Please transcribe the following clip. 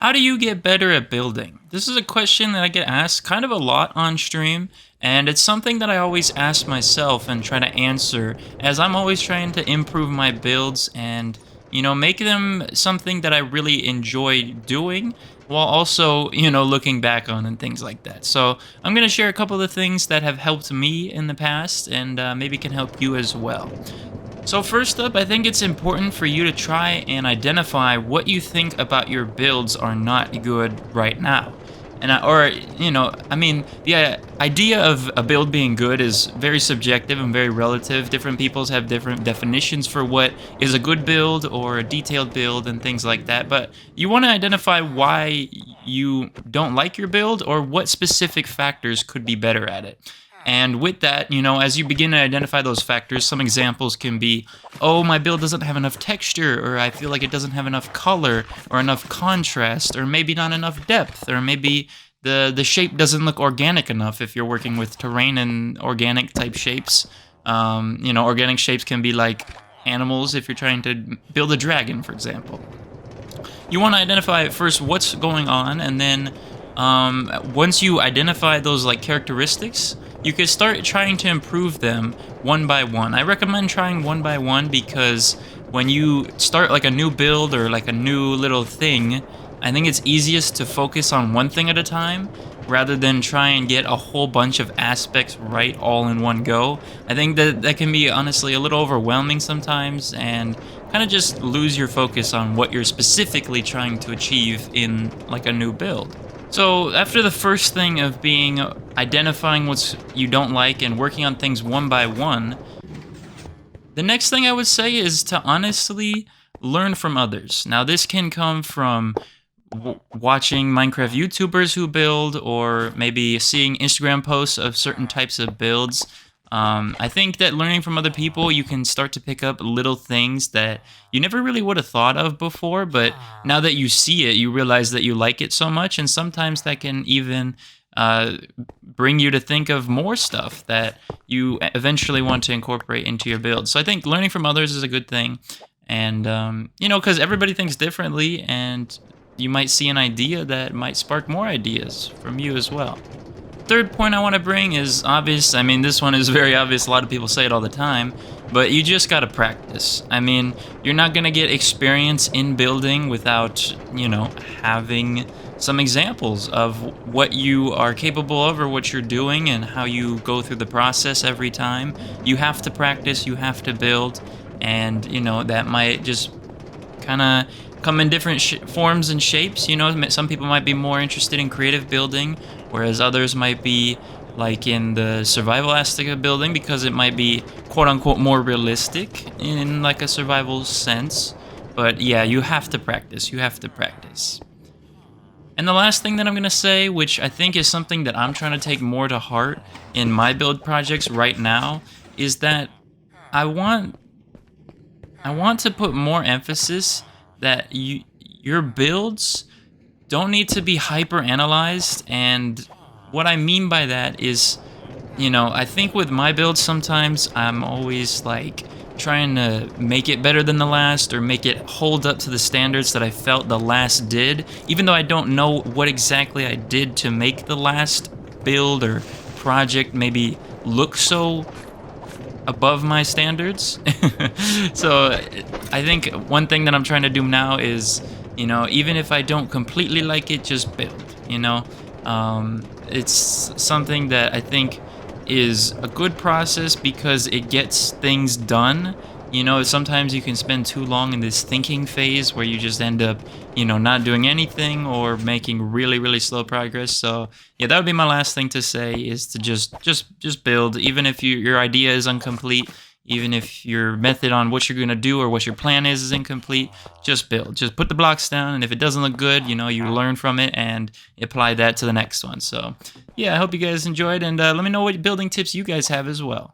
How do you get better at building? This is a question that I get asked kind of a lot on stream, and it's something that I always ask myself and try to answer as I'm always trying to improve my builds and, make them something that I really enjoy doing while also, looking back on and things like that. So, I'm going to share a couple of things that have helped me in the past and maybe can help you as well. So first up, I think it's important for you to try and identify what you think about your builds are not good right now. The idea of a build being good is very subjective and very relative. Different peoples have different definitions for what is a good build or a detailed build and things like that. But you want to identify why you don't like your build or what specific factors could be better at it. And with that, as you begin to identify those factors, some examples can be, oh, my build doesn't have enough texture, or I feel like it doesn't have enough color, or enough contrast, or maybe not enough depth, or maybe the shape doesn't look organic enough if you're working with terrain and organic type shapes. Organic shapes can be like animals if you're trying to build a dragon, for example. You want to identify first what's going on, and then once you identify those like characteristics, you could start trying to improve them one by one. I recommend trying one by one because when you start like a new build or like a new little thing, I think it's easiest to focus on one thing at a time rather than try and get a whole bunch of aspects right all in one go. I think that can be honestly a little overwhelming sometimes and kind of just lose your focus on what you're specifically trying to achieve in like a new build. So after the first thing of being identifying what you don't like and working on things one by one, the next thing I would say is to honestly learn from others. Now this can come from watching Minecraft YouTubers who build, or maybe seeing Instagram posts of certain types of builds. I think that learning from other people, you can start to pick up little things that you never really would have thought of before, but now that you see it, you realize that you like it so much, and sometimes that can even bring you to think of more stuff that you eventually want to incorporate into your build. So I think learning from others is a good thing, and because everybody thinks differently, and you might see an idea that might spark more ideas from you as well. Third point I want to bring is obvious. I mean, this one is very obvious. A lot of people say it all the time, but you just got to practice. I mean, you're not going to get experience in building without, having some examples of what you are capable of or what you're doing and how you go through the process every time. You have to practice, you have to build, and, that might just kind of come in different forms and shapes. Some people might be more interested in creative building, whereas others might be like in the survival aspect of building because it might be quote unquote more realistic in like a survival sense. But yeah, you have to practice. You have to practice. And the last thing that I'm going to say, which I think is something that I'm trying to take more to heart in my build projects right now, is that I want to put more emphasis that your builds don't need to be hyper analyzed. And what I mean by that is, I think with my builds sometimes I'm always like trying to make it better than the last or make it hold up to the standards that I felt the last did, even though I don't know what exactly I did to make the last build or project maybe look so above my standards. So I think one thing that I'm trying to do now is, even if I don't completely like it, just build. It's something that I think is a good process because it gets things done. Sometimes you can spend too long in this thinking phase where you just end up, not doing anything or making really, really slow progress. So yeah, that would be my last thing to say, is to just build, even if your idea is incomplete, even if your method on what you're going to do or what your plan is incomplete. Just build, just put the blocks down, and if it doesn't look good, you learn from it and apply that to the next one. So yeah, I hope you guys enjoyed, and let me know what building tips you guys have as well.